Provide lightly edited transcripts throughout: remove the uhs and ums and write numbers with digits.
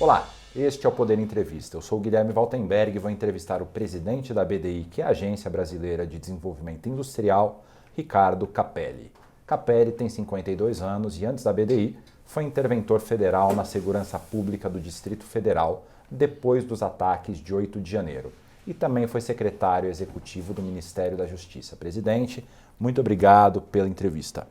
Olá, este é o Poder Entrevista. Eu sou o Guilherme Waltenberg e vou entrevistar o presidente da BDI, que é a Agência Brasileira de Desenvolvimento Industrial, Ricardo Capelli. Capelli tem 52 anos e antes da BDI foi interventor federal na segurança pública do Distrito Federal depois dos ataques de 8 de janeiro. E também foi secretário executivo do Ministério da Justiça. Presidente, muito obrigado pela entrevista.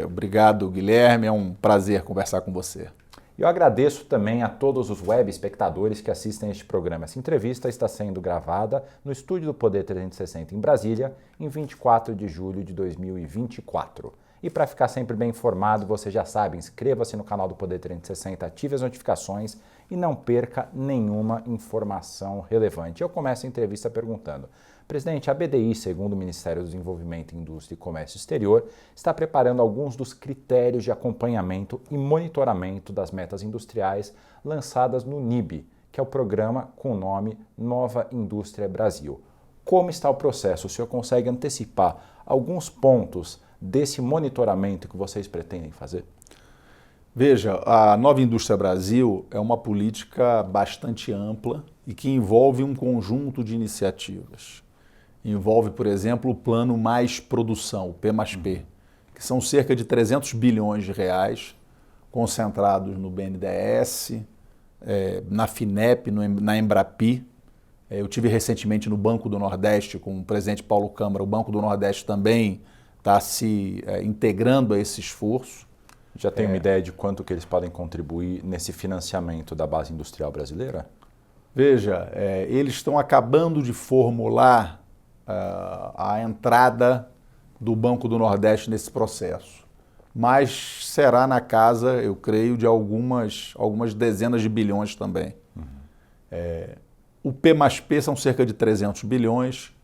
Obrigado, Guilherme. É um prazer conversar com você. Eu agradeço também a todos os web espectadores que assistem a este programa. Essa entrevista está sendo gravada no estúdio do Poder 360 em Brasília, em 24 de julho de 2024. E para ficar sempre bem informado, você já sabe, inscreva-se no canal do Poder 360, ative as notificações e não perca nenhuma informação relevante. Eu começo a entrevista perguntando: presidente, a BDI, segundo o Ministério do Desenvolvimento, Indústria e Comércio Exterior, está preparando alguns dos critérios de acompanhamento e monitoramento das metas industriais lançadas no NIB, que é o programa com o nome Nova Indústria Brasil. Como está o processo? O senhor consegue antecipar alguns pontos desse monitoramento que vocês pretendem fazer? Veja, a Nova Indústria Brasil é uma política bastante ampla e que envolve um conjunto de iniciativas. Envolve, por exemplo, o Plano Mais Produção, o P+P, que são cerca de 300 bilhões de reais concentrados no BNDES, na FINEP, na Embrapi. Eu tive recentemente no Banco do Nordeste com o presidente Paulo Câmara. O Banco do Nordeste também está se integrando a esse esforço. Já tem uma ideia de quanto que eles podem contribuir nesse financiamento da base industrial brasileira? Veja, eles estão acabando de formular a entrada do Banco do Nordeste nesse processo. Mas será na casa, eu creio, de algumas dezenas de bilhões também. O P+P são cerca de 300 bilhões,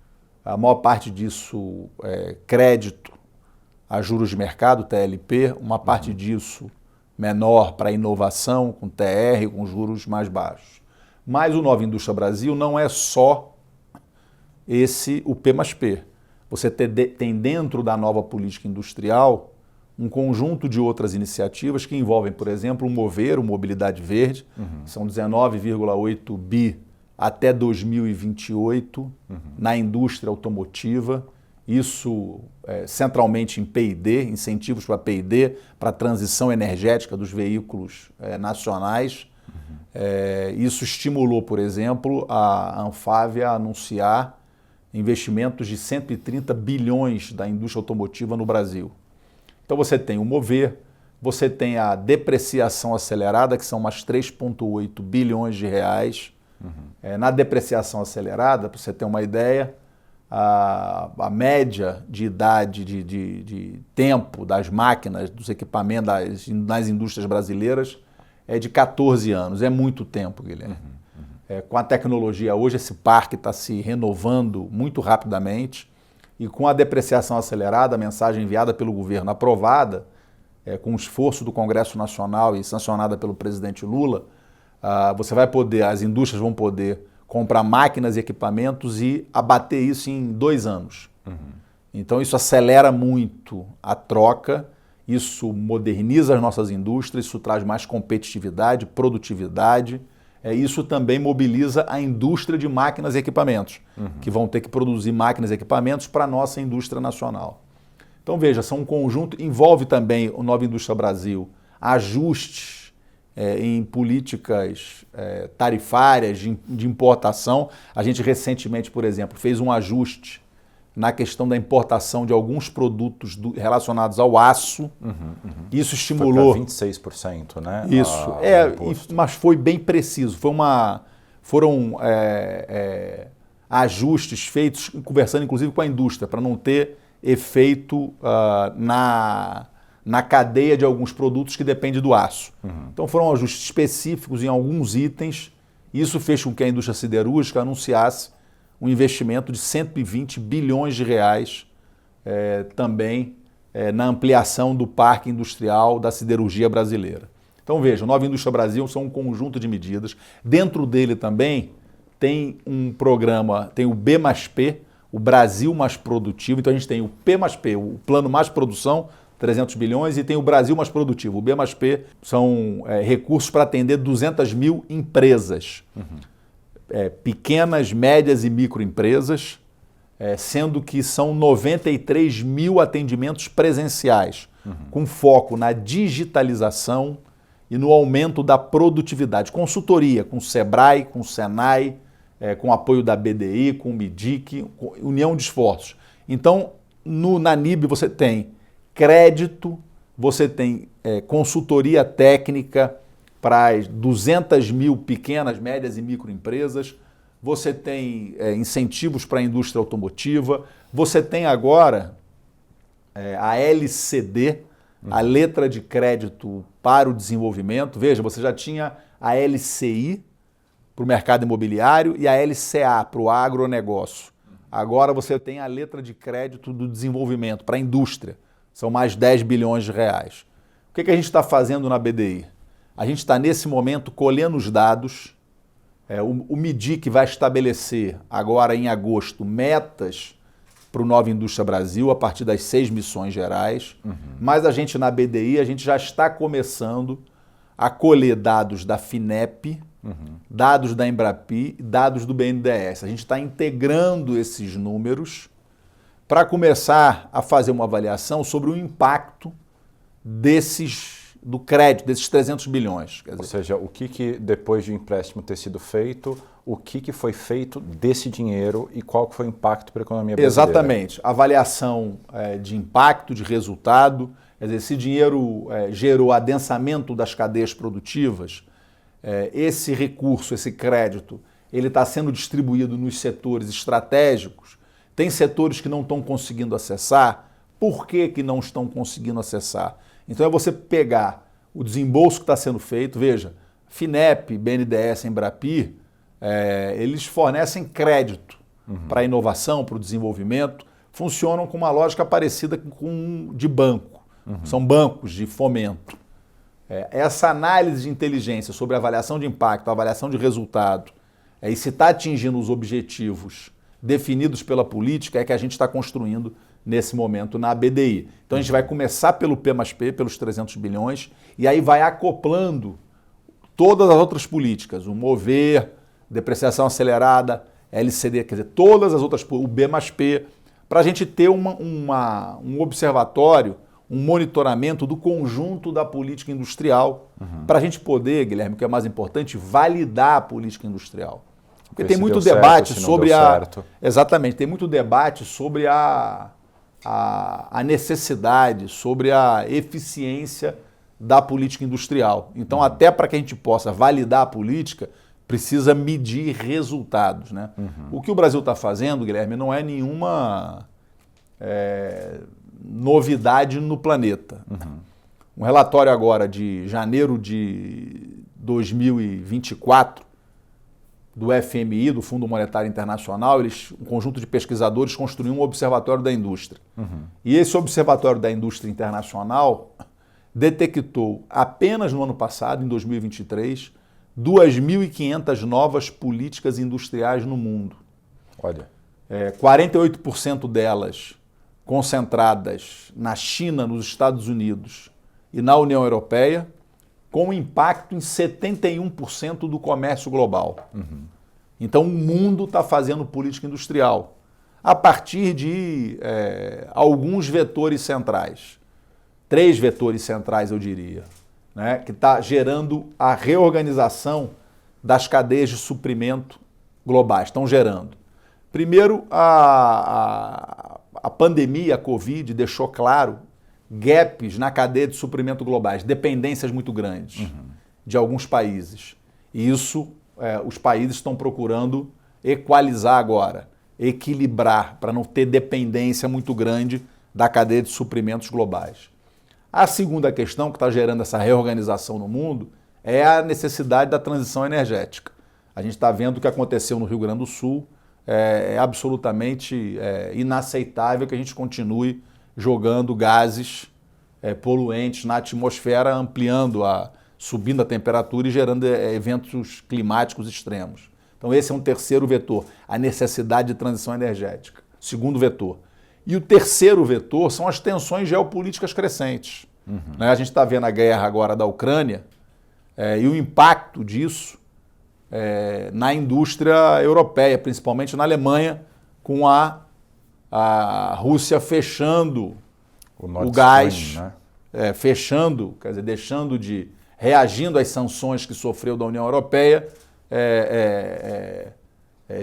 a maior parte disso é crédito a juros de mercado, TLP, uma parte disso menor para inovação, com TR, com juros mais baixos. Mas o Nova Indústria Brasil não é só o P+P. Você tem dentro da nova política industrial um conjunto de outras iniciativas que envolvem, por exemplo, o Mover, o Mobilidade Verde, são 19,8 bi até 2028 na indústria automotiva, isso centralmente em P&D, incentivos para P&D, para a transição energética dos veículos nacionais. Isso estimulou, por exemplo, a Anfávia a anunciar investimentos de 130 bilhões da indústria automotiva no Brasil. Então você tem o Mover, você tem a depreciação acelerada, que são umas 3,8 bilhões de reais. Na depreciação acelerada, para você ter uma ideia, a média de idade, de tempo das máquinas, dos equipamentos nas indústrias brasileiras é de 14 anos. É muito tempo, Guilherme. Com a tecnologia hoje, esse parque está se renovando muito rapidamente e com a depreciação acelerada, a mensagem enviada pelo governo, aprovada, com o esforço do Congresso Nacional e sancionada pelo presidente Lula, as indústrias vão poder comprar máquinas e equipamentos e abater isso em 2 anos. Então isso acelera muito a troca, isso moderniza as nossas indústrias, isso traz mais competitividade, produtividade. Isso também mobiliza a indústria de máquinas e equipamentos, que vão ter que produzir máquinas e equipamentos para a nossa indústria nacional. Então veja, são um conjunto, envolve também o Nova Indústria Brasil, ajustes em políticas tarifárias de importação. A gente recentemente, por exemplo, fez um ajuste na questão da importação de alguns produtos relacionados ao aço. Isso estimulou... Foi para 26%, né? Isso, mas foi bem preciso. Foram ajustes feitos, conversando inclusive com a indústria, para não ter efeito na cadeia de alguns produtos que depende do aço. Então foram ajustes específicos em alguns itens. Isso fez com que a indústria siderúrgica anunciasse um investimento de 120 bilhões de reais também na ampliação do parque industrial da siderurgia brasileira. Então veja, o Nova Indústria Brasil são um conjunto de medidas. Dentro dele também tem um programa, tem o B+P, o Brasil Mais Produtivo. Então a gente tem o P+P, o Plano Mais Produção, 300 bilhões, e tem o Brasil Mais Produtivo. O B mais P são recursos para atender 200 mil empresas, pequenas, médias e microempresas, sendo que são 93 mil atendimentos presenciais, com foco na digitalização e no aumento da produtividade. Consultoria com o Sebrae, com o Senai, com apoio da BDI, com o MIDIC, com união de esforços. Então, na NIB você tem crédito, você tem consultoria técnica para as 200 mil pequenas, médias e microempresas, você tem incentivos para a indústria automotiva, você tem agora a LCD, a letra de crédito para o desenvolvimento. Veja, você já tinha a LCI para o mercado imobiliário e a LCA para o agronegócio. Agora você tem a letra de crédito do desenvolvimento para a indústria. São mais 10 bilhões de reais. O que a gente está fazendo na BDI? A gente está, nesse momento, colhendo os dados. O MIDIC vai estabelecer, agora em agosto, metas para o Nova Indústria Brasil, a partir das 6 missões gerais. Mas a gente, na BDI, a gente já está começando a colher dados da FINEP, dados da Embrapi e dados do BNDES. A gente está integrando esses números para começar a fazer uma avaliação sobre o impacto do crédito, desses 300 bilhões. Ou seja, o que depois de o empréstimo ter sido feito, o que foi feito desse dinheiro e qual que foi o impacto para a economia brasileira? Exatamente. Avaliação de impacto, de resultado. Quer dizer, esse dinheiro gerou adensamento das cadeias produtivas, esse recurso, esse crédito, ele está sendo distribuído nos setores estratégicos. Tem setores que não estão conseguindo acessar. Por que não estão conseguindo acessar? Então é você pegar o desembolso que está sendo feito. Veja, FINEP, BNDES, Embrapi, eles fornecem crédito para a inovação, para o desenvolvimento. Funcionam com uma lógica parecida com de banco. São bancos de fomento. Essa análise de inteligência sobre avaliação de impacto, avaliação de resultado, e se está atingindo os objetivos definidos pela política, é que a gente está construindo nesse momento na BDI. Então a gente vai começar pelo P mais P, pelos 300 bilhões, e aí vai acoplando todas as outras políticas, o Mover, depreciação acelerada, LCD, quer dizer, todas as outras, o B mais P, para a gente ter um observatório, um monitoramento do conjunto da política industrial, para a gente poder, Guilherme, o que é mais importante, validar a política industrial. Porque tem muito debate sobre Exatamente, tem muito debate sobre a necessidade, sobre a eficiência da política industrial. Então, até para que a gente possa validar a política, precisa medir resultados, né? O que o Brasil está fazendo, Guilherme, não é nenhuma novidade no planeta. Um relatório agora de janeiro de 2024, do FMI, do Fundo Monetário Internacional, um conjunto de pesquisadores construiu um observatório da indústria. E esse observatório da indústria internacional detectou apenas no ano passado, em 2023, 2.500 novas políticas industriais no mundo. Olha. 48% delas concentradas na China, nos Estados Unidos e na União Europeia, com impacto em 71% do comércio global. Então o mundo está fazendo política industrial a partir de alguns vetores centrais. 3 vetores centrais, eu diria, né, que está gerando a reorganização das cadeias de suprimento globais. Estão gerando. Primeiro, a pandemia, a Covid, deixou claro gaps na cadeia de suprimento globais, dependências muito grandes de alguns países. E isso os países estão procurando equalizar agora, equilibrar, para não ter dependência muito grande da cadeia de suprimentos globais. A segunda questão que está gerando essa reorganização no mundo é a necessidade da transição energética. A gente está vendo o que aconteceu no Rio Grande do Sul, é absolutamente inaceitável que a gente continue jogando gases poluentes na atmosfera, subindo a temperatura e gerando eventos climáticos extremos. Então esse é um terceiro vetor, a necessidade de transição energética. Segundo vetor. E o terceiro vetor são as tensões geopolíticas crescentes. Né? A gente está vendo a guerra agora da Ucrânia e o impacto disso na indústria europeia, principalmente na Alemanha, com a Rússia fechando o gás, Stream, né? fechando, quer dizer, reagindo às sanções que sofreu da União Europeia,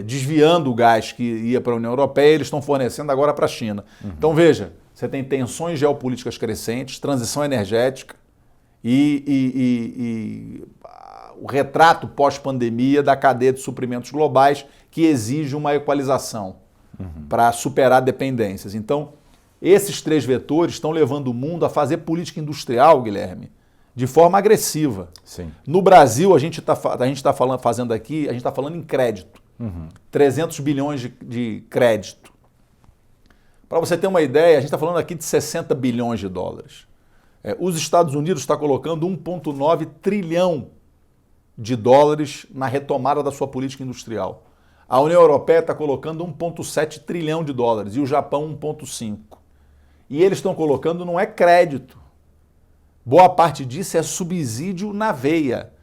desviando o gás que ia para a União Europeia, eles estão fornecendo agora para a China. Então, veja, você tem tensões geopolíticas crescentes, transição energética e o retrato pós-pandemia da cadeia de suprimentos globais que exige uma equalização para superar dependências. Então, esses três vetores estão levando o mundo a fazer política industrial, Guilherme, de forma agressiva. Sim. No Brasil, a gente está fazendo aqui, a gente está falando em crédito. 300 bilhões de crédito. Para você ter uma ideia, a gente está falando aqui de 60 bilhões de dólares. Os Estados Unidos está colocando 1,9 trilhão de dólares na retomada da sua política industrial. A União Europeia está colocando 1,7 trilhão de dólares e o Japão 1,5. E eles estão colocando, não é crédito. Boa parte disso é subsídio na veia.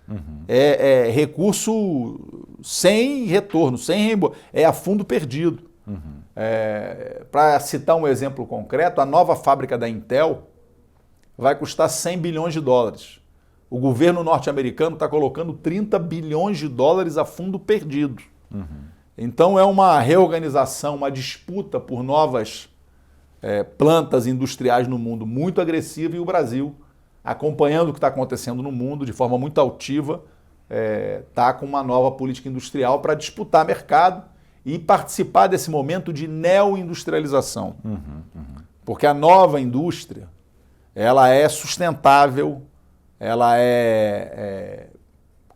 É recurso sem retorno, sem reembolso. É a fundo perdido. Para citar um exemplo concreto, a nova fábrica da Intel vai custar 100 bilhões de dólares. O governo norte-americano está colocando 30 bilhões de dólares a fundo perdido. Então é uma reorganização, uma disputa por novas plantas industriais no mundo muito agressiva, e o Brasil, acompanhando o que está acontecendo no mundo de forma muito altiva, está com uma nova política industrial para disputar mercado e participar desse momento de neoindustrialização. Porque a nova indústria, ela é sustentável, ela é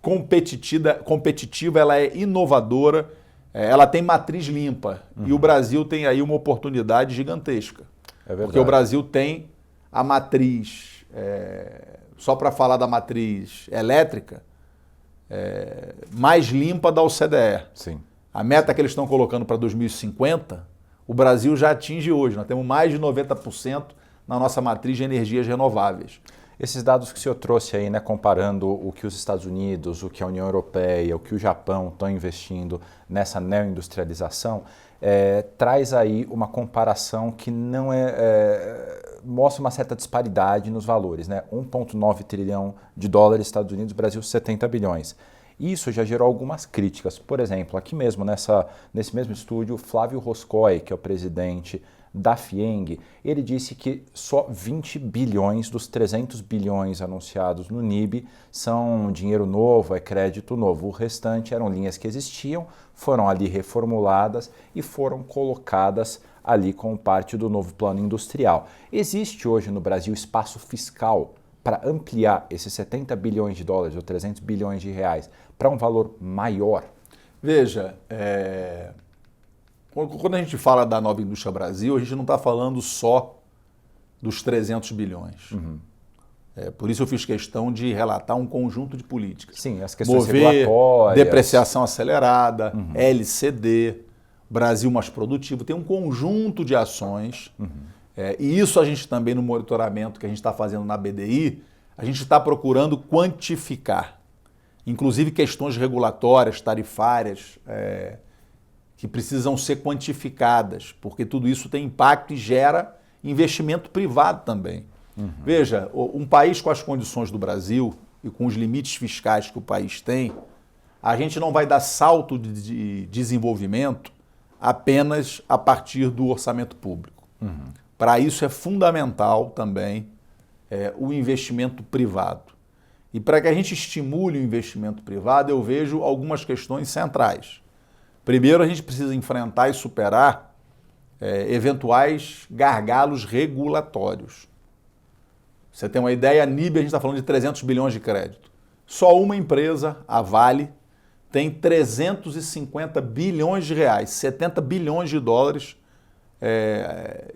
competitiva, ela é inovadora, ela tem matriz limpa. E o Brasil tem aí uma oportunidade gigantesca. É verdade. Porque o Brasil tem a matriz, só para falar da matriz elétrica, mais limpa da OCDE. Sim. A meta que eles estão colocando para 2050, o Brasil já atinge hoje. Nós temos mais de 90% na nossa matriz de energias renováveis. Esses dados que o senhor trouxe aí, né, comparando o que os Estados Unidos, o que a União Europeia, o que o Japão estão investindo nessa neoindustrialização, traz aí uma comparação que não mostra uma certa disparidade nos valores, né? 1,9 trilhão de dólares, Estados Unidos, Brasil 70 bilhões. Isso já gerou algumas críticas. Por exemplo, aqui mesmo, nesse mesmo estúdio, Flávio Roscoe, que é o presidente da FIENG, ele disse que só 20 bilhões dos 300 bilhões anunciados no NIB são dinheiro novo, é crédito novo. O restante eram linhas que existiam, foram ali reformuladas e foram colocadas ali como parte do novo plano industrial. Existe hoje no Brasil espaço fiscal para ampliar esses 70 bilhões de dólares ou 300 bilhões de reais para um valor maior? Veja, quando a gente fala da nova indústria Brasil, a gente não está falando só dos 300 bilhões. Por isso eu fiz questão de relatar um conjunto de políticas. Sim, as questões regulatórias. Depreciação acelerada, LCD, Brasil mais produtivo, tem um conjunto de ações. E isso a gente também, no monitoramento que a gente está fazendo na BDI, a gente está procurando quantificar. Inclusive questões regulatórias, tarifárias, que precisam ser quantificadas, porque tudo isso tem impacto e gera investimento privado também. Veja, um país com as condições do Brasil e com os limites fiscais que o país tem, a gente não vai dar salto de desenvolvimento apenas a partir do orçamento público. Para isso é fundamental também o investimento privado. E para que a gente estimule o investimento privado, eu vejo algumas questões centrais. Primeiro, a gente precisa enfrentar e superar eventuais gargalos regulatórios. Você tem uma ideia, a NIB, a gente está falando de 300 bilhões de crédito. Só uma empresa, a Vale, tem 350 bilhões de reais, 70 bilhões de dólares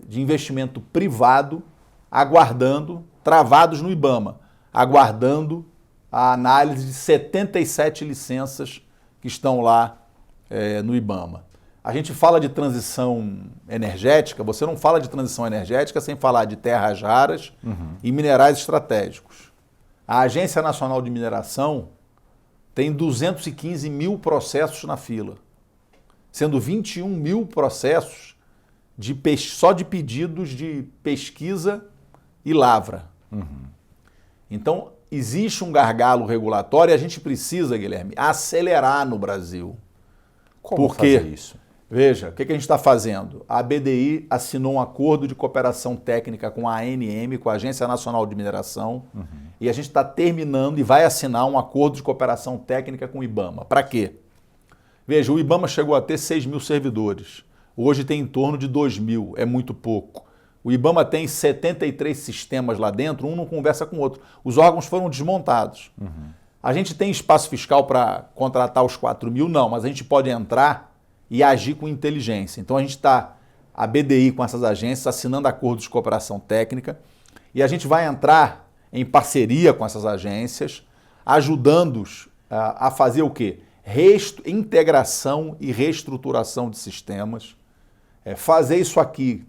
de investimento privado, aguardando, travados no IBAMA, aguardando a análise de 77 licenças que estão lá no IBAMA. A gente fala de transição energética, você não fala de transição energética sem falar de terras raras e minerais estratégicos. A Agência Nacional de Mineração tem 215 mil processos na fila, sendo 21 mil processos só de pedidos de pesquisa e lavra. Então, existe um gargalo regulatório e a gente precisa, Guilherme, acelerar no Brasil. Como fazer isso? Veja, o que a gente está fazendo? A BDI assinou um acordo de cooperação técnica com a ANM, com a Agência Nacional de Mineração, e a gente está terminando e vai assinar um acordo de cooperação técnica com o IBAMA. Para quê? Veja, o IBAMA chegou a ter 6 mil servidores. Hoje tem em torno de 2 mil, é muito pouco. O IBAMA tem 73 sistemas lá dentro, um não conversa com o outro. Os órgãos foram desmontados. A gente tem espaço fiscal para contratar os 4 mil? Não, mas a gente pode entrar e agir com inteligência. Então a gente está, a BDI com essas agências, assinando acordos de cooperação técnica e a gente vai entrar em parceria com essas agências, ajudando-os a fazer o quê? Integração e reestruturação de sistemas, fazer isso aqui,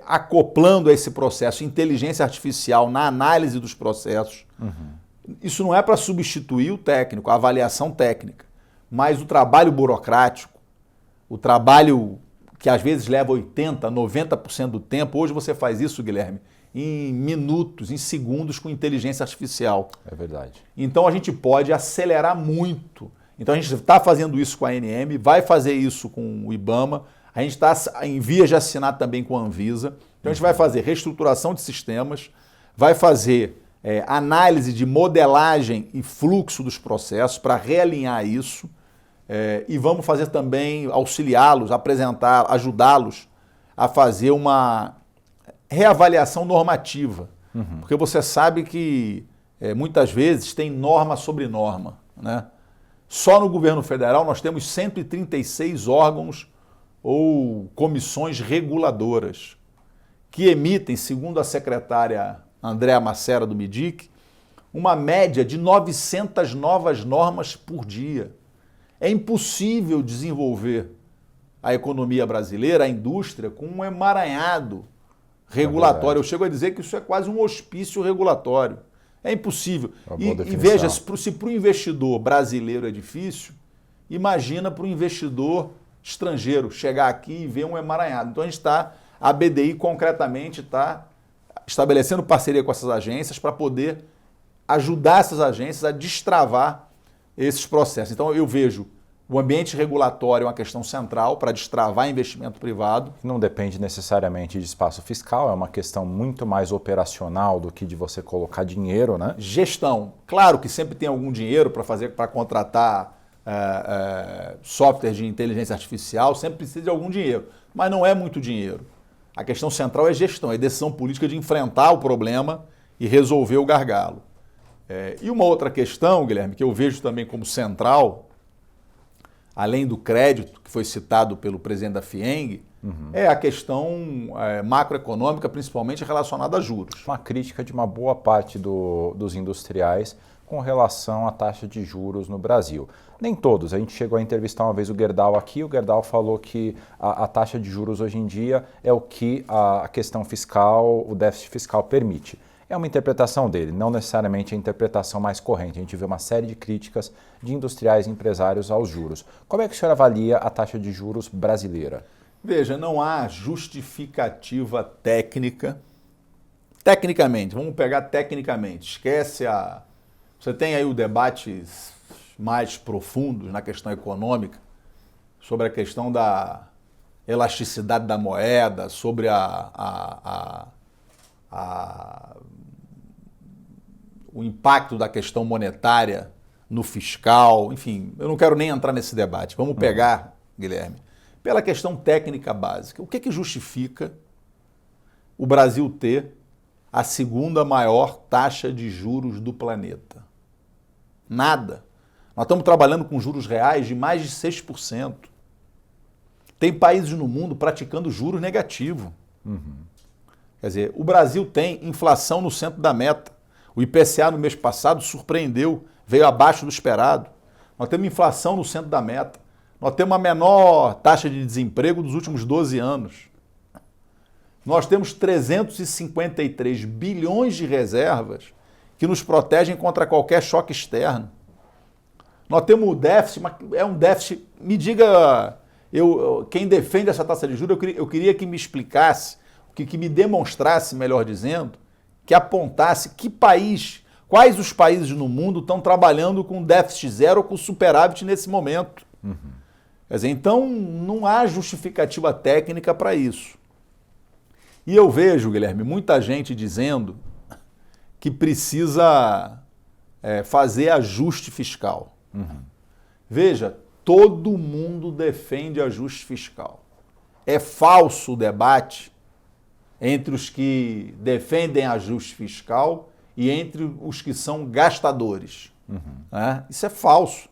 acoplando a esse processo inteligência artificial na análise dos processos. Isso não é para substituir o técnico, a avaliação técnica, mas o trabalho burocrático, o trabalho que às vezes leva 80%, 90% do tempo, hoje você faz isso, Guilherme, em minutos, em segundos com inteligência artificial. É verdade. Então a gente pode acelerar muito. Então a gente está fazendo isso com a ANM, vai fazer isso com o IBAMA, a gente está em vias de assinar também com a Anvisa. Então a gente vai fazer reestruturação de sistemas, vai fazer análise de modelagem e fluxo dos processos para realinhar isso. E vamos fazer também, auxiliá-los, ajudá-los a fazer uma reavaliação normativa. Porque você sabe que muitas vezes tem norma sobre norma, né? Só no governo federal nós temos 136 órgãos ou comissões reguladoras que emitem, segundo a secretária Andréa Macera do MIDIC, uma média de 900 novas normas por dia. É impossível desenvolver a economia brasileira, a indústria, com um emaranhado regulatório. Eu chego a dizer que isso é quase um hospício regulatório. É impossível. E veja, se para o investidor brasileiro é difícil, imagina para o investidor estrangeiro chegar aqui e ver um emaranhado. Então a BDI concretamente está estabelecendo parceria com essas agências para poder ajudar essas agências a destravar esses processos. Então eu vejo o ambiente regulatório é uma questão central para destravar investimento privado. Não depende necessariamente de espaço fiscal, é uma questão muito mais operacional do que de você colocar dinheiro, né? Gestão. Claro que sempre tem algum dinheiro para contratar software de inteligência artificial, sempre precisa de algum dinheiro, mas não é muito dinheiro. A questão central é gestão, é decisão política de enfrentar o problema e resolver o gargalo. E uma outra questão, Guilherme, que eu vejo também como central, além do crédito, que foi citado pelo presidente da FIENG, é a questão macroeconômica, principalmente relacionada a juros. Uma crítica de uma boa parte dos industriais com relação à taxa de juros no Brasil. Nem todos. A gente chegou a entrevistar uma vez o Gerdau aqui, o Gerdau falou que a taxa de juros hoje em dia é o que a questão fiscal, o déficit fiscal permite. É uma interpretação dele, não necessariamente a interpretação mais corrente. A gente vê uma série de críticas de industriais e empresários aos juros. Como é que o senhor avalia a taxa de juros brasileira? Veja, não há justificativa técnica. Tecnicamente, vamos pegar tecnicamente. Esquece Você tem aí o debate mais profundo na questão econômica, sobre a questão da elasticidade da moeda, sobre o impacto da questão monetária no fiscal, enfim, eu não quero nem entrar nesse debate. Vamos pegar, Guilherme, pela questão técnica básica. O que justifica o Brasil ter a segunda maior taxa de juros do planeta? Nada. Nós estamos trabalhando com juros reais de mais de 6%. Tem países no mundo praticando juros negativos. Quer dizer, o Brasil tem inflação no centro da meta. O IPCA no mês passado surpreendeu, veio abaixo do esperado. Nós temos inflação no centro da meta. Nós temos a menor taxa de desemprego dos últimos 12 anos. Nós temos 353 bilhões de reservas que nos protegem contra qualquer choque externo. Nós temos o déficit, mas é um déficit... Me diga, quem defende essa taxa de juros, eu queria que me explicasse, que me demonstrasse, melhor dizendo, que apontasse quais os países no mundo estão trabalhando com déficit zero ou com superávit nesse momento. Quer dizer, então não há justificativa técnica para isso. E eu vejo, Guilherme, muita gente dizendo que precisa fazer ajuste fiscal. Veja, todo mundo defende ajuste fiscal. É falso o debate entre os que defendem ajuste fiscal e entre os que são gastadores. Isso é falso.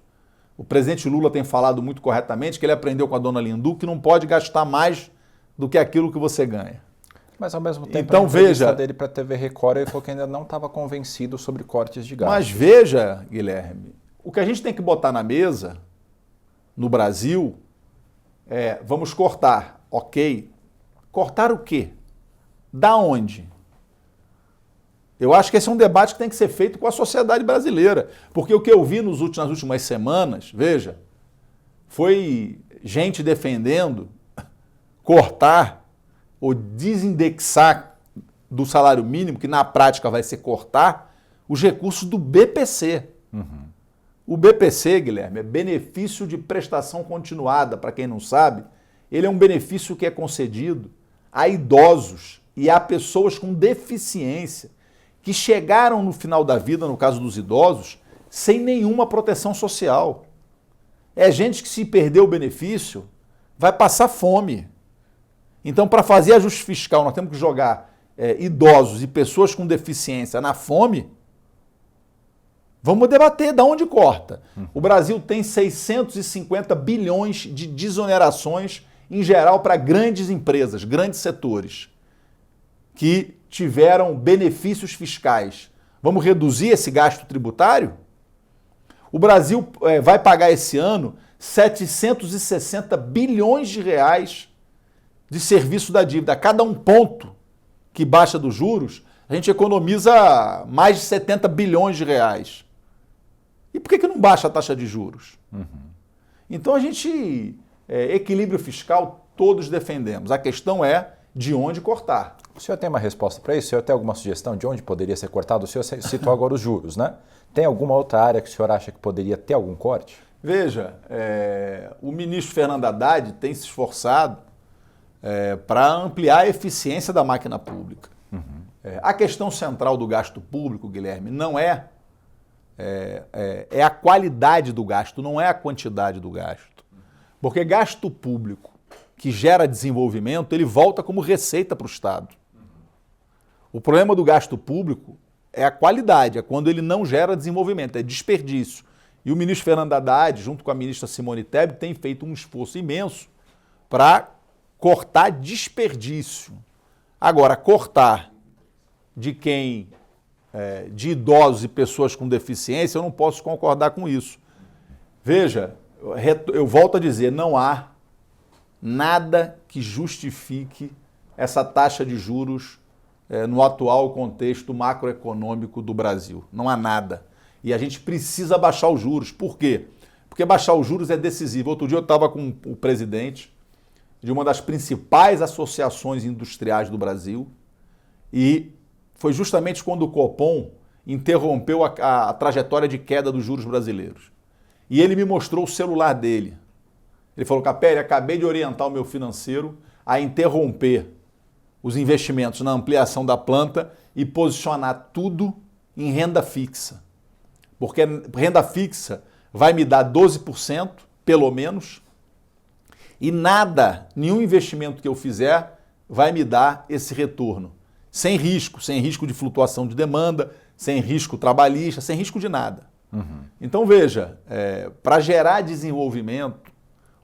O presidente Lula tem falado muito corretamente que ele aprendeu com a dona Lindu que não pode gastar mais do que aquilo que você ganha. Mas ao mesmo tempo, então, a entrevista veja, dele para a TV Record, ele falou que ainda não estava convencido sobre cortes de gastos. Mas veja, Guilherme, o que a gente tem que botar na mesa, no Brasil, vamos cortar, ok? Cortar o quê? Da onde? Eu acho que esse é um debate que tem que ser feito com a sociedade brasileira. Porque o que eu vi nas últimas semanas, veja, foi gente defendendo cortar ou desindexar do salário mínimo, que na prática vai ser cortar, os recursos do BPC. O BPC, Guilherme, é benefício de prestação continuada, para quem não sabe. Ele é um benefício que é concedido a idosos e a pessoas com deficiência que chegaram no final da vida, no caso dos idosos, sem nenhuma proteção social. É gente que, se perder o benefício, vai passar fome. Então, para fazer ajuste fiscal, nós temos que jogar idosos e pessoas com deficiência na fome. Vamos debater de onde corta. O Brasil tem 650 bilhões de desonerações, em geral, para grandes empresas, grandes setores, que tiveram benefícios fiscais. Vamos reduzir esse gasto tributário? O Brasil vai pagar esse ano 760 bilhões de reais de serviço da dívida. A cada um ponto que baixa dos juros, a gente economiza mais de 70 bilhões de reais. E por que não baixa a taxa de juros? Então a gente, equilíbrio fiscal, todos defendemos. A questão é de onde cortar. O senhor tem uma resposta para isso? O senhor tem alguma sugestão de onde poderia ser cortado? O senhor citou agora os juros, né? Tem alguma outra área que o senhor acha que poderia ter algum corte? Veja, o ministro Fernando Haddad tem se esforçado para ampliar a eficiência da máquina pública. A questão central do gasto público, Guilherme, não é a qualidade do gasto, não é a quantidade do gasto. Porque gasto público que gera desenvolvimento, ele volta como receita para o Estado. O problema do gasto público é a qualidade, é quando ele não gera desenvolvimento, é desperdício. E o ministro Fernando Haddad, junto com a ministra Simone Tebet, tem feito um esforço imenso para cortar desperdício. Agora, cortar de idosos e pessoas com deficiência, eu não posso concordar com isso. Veja, eu volto a dizer, não há nada que justifique essa taxa de juros no atual contexto macroeconômico do Brasil. Não há nada. E a gente precisa baixar os juros. Por quê? Porque baixar os juros é decisivo. Outro dia eu estava com o presidente de uma das principais associações industriais do Brasil e foi justamente quando o Copom interrompeu a trajetória de queda dos juros brasileiros. E ele me mostrou o celular dele. Ele falou, Capelli, acabei de orientar o meu financeiro a interromper os investimentos na ampliação da planta e posicionar tudo em renda fixa. Porque renda fixa vai me dar 12%, pelo menos, e nenhum investimento que eu fizer vai me dar esse retorno. Sem risco de flutuação de demanda, sem risco trabalhista, sem risco de nada. Então veja, para gerar desenvolvimento,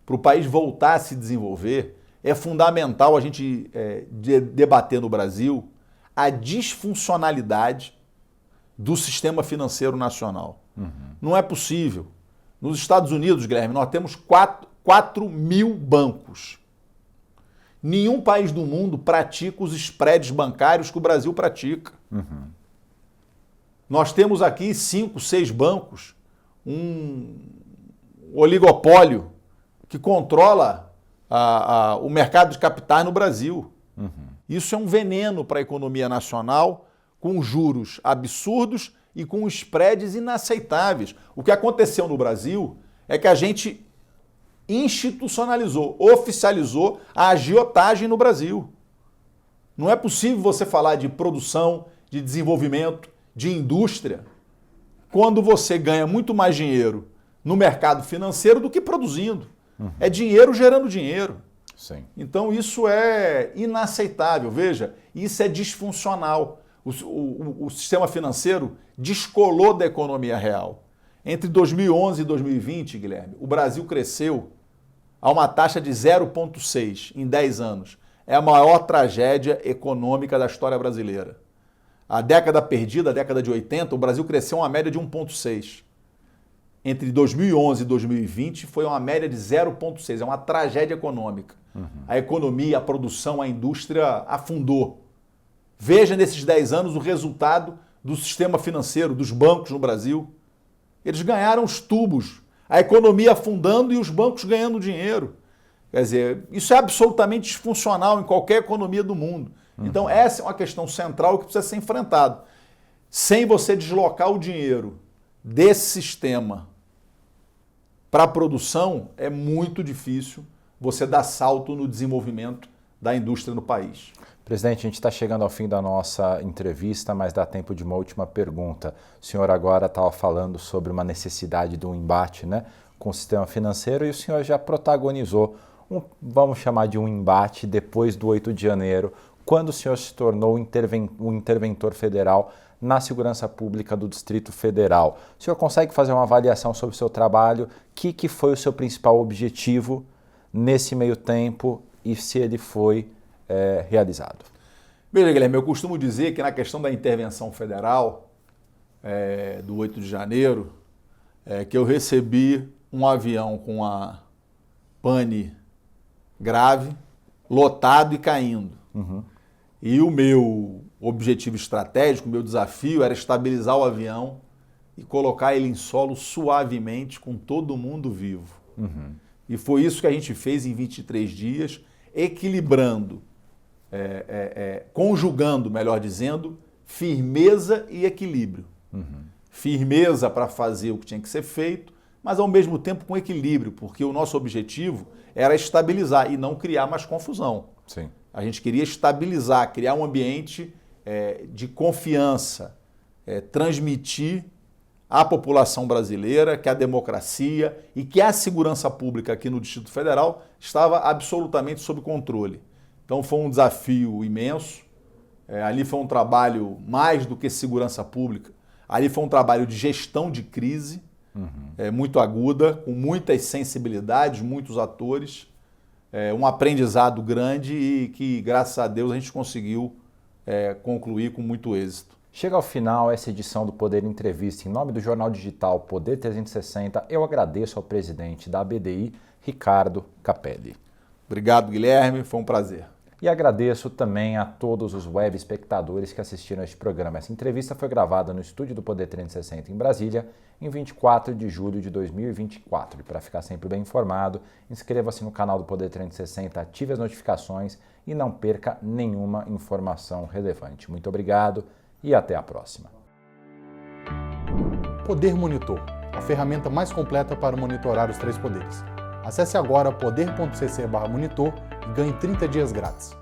para o país voltar a se desenvolver, é fundamental a gente debater no Brasil a disfuncionalidade do sistema financeiro nacional. Não é possível. Nos Estados Unidos, Guilherme, nós temos 4 mil bancos. Nenhum país do mundo pratica os spreads bancários que o Brasil pratica. Nós temos aqui 5, 6 bancos, um oligopólio que controla o mercado de capitais no Brasil. Isso é um veneno para a economia nacional, com juros absurdos e com spreads inaceitáveis. O que aconteceu no Brasil é que a gente institucionalizou, oficializou a agiotagem no Brasil. Não é possível você falar de produção, de desenvolvimento, de indústria, quando você ganha muito mais dinheiro no mercado financeiro do que produzindo. É dinheiro gerando dinheiro. Sim. Então isso é inaceitável. Veja, isso é disfuncional. O sistema financeiro descolou da economia real. Entre 2011 e 2020, Guilherme, o Brasil cresceu a uma taxa de 0,6 em 10 anos. É a maior tragédia econômica da história brasileira. A década perdida, a década de 80, o Brasil cresceu uma média de 1,6. Entre 2011 e 2020 foi uma média de 0,6. É uma tragédia econômica. A economia, a produção, a indústria afundou. Veja nesses 10 anos o resultado do sistema financeiro, dos bancos no Brasil. Eles ganharam os tubos. A economia afundando e os bancos ganhando dinheiro. Quer dizer, isso é absolutamente disfuncional em qualquer economia do mundo. Então essa é uma questão central que precisa ser enfrentada. Sem você deslocar o dinheiro desse sistema para a produção, é muito difícil você dar salto no desenvolvimento da indústria no país. Presidente, a gente está chegando ao fim da nossa entrevista, mas dá tempo de uma última pergunta. O senhor agora estava falando sobre uma necessidade de um embate, né, com o sistema financeiro, e o senhor já protagonizou, vamos chamar de um embate depois do 8 de janeiro, quando o senhor se tornou um interventor federal na segurança pública do Distrito Federal. O senhor consegue fazer uma avaliação sobre o seu trabalho? O que foi o seu principal objetivo nesse meio tempo e se ele foi realizado? Veja, Guilherme, eu costumo dizer que na questão da intervenção federal do 8 de janeiro, que eu recebi um avião com a pane grave, lotado e caindo. E o meu objetivo estratégico, o meu desafio era estabilizar o avião e colocar ele em solo suavemente com todo mundo vivo. E foi isso que a gente fez em 23 dias, equilibrando, conjugando, melhor dizendo, firmeza e equilíbrio. Firmeza para fazer o que tinha que ser feito, mas ao mesmo tempo com equilíbrio, porque o nosso objetivo era estabilizar e não criar mais confusão. Sim. A gente queria estabilizar, criar um ambiente de confiança, transmitir à população brasileira que a democracia e que a segurança pública aqui no Distrito Federal estava absolutamente sob controle. Então foi um desafio imenso, ali foi um trabalho mais do que segurança pública, ali foi um trabalho de gestão de crise, muito aguda, com muitas sensibilidades, muitos atores, um aprendizado grande e que, graças a Deus, a gente conseguiu concluir com muito êxito. Chega ao final essa edição do Poder Entrevista. Em nome do jornal digital Poder 360, eu agradeço ao presidente da ABDI, Ricardo Capelli. Obrigado, Guilherme, foi um prazer. E agradeço também a todos os web espectadores que assistiram a este programa. Essa entrevista foi gravada no estúdio do Poder 360 em Brasília, em 24 de julho de 2024. E para ficar sempre bem informado, inscreva-se no canal do Poder 360, ative as notificações e não perca nenhuma informação relevante. Muito obrigado e até a próxima. Poder Monitor, a ferramenta mais completa para monitorar os 3 poderes. Acesse agora poder.cc/monitor e ganhe 30 dias grátis.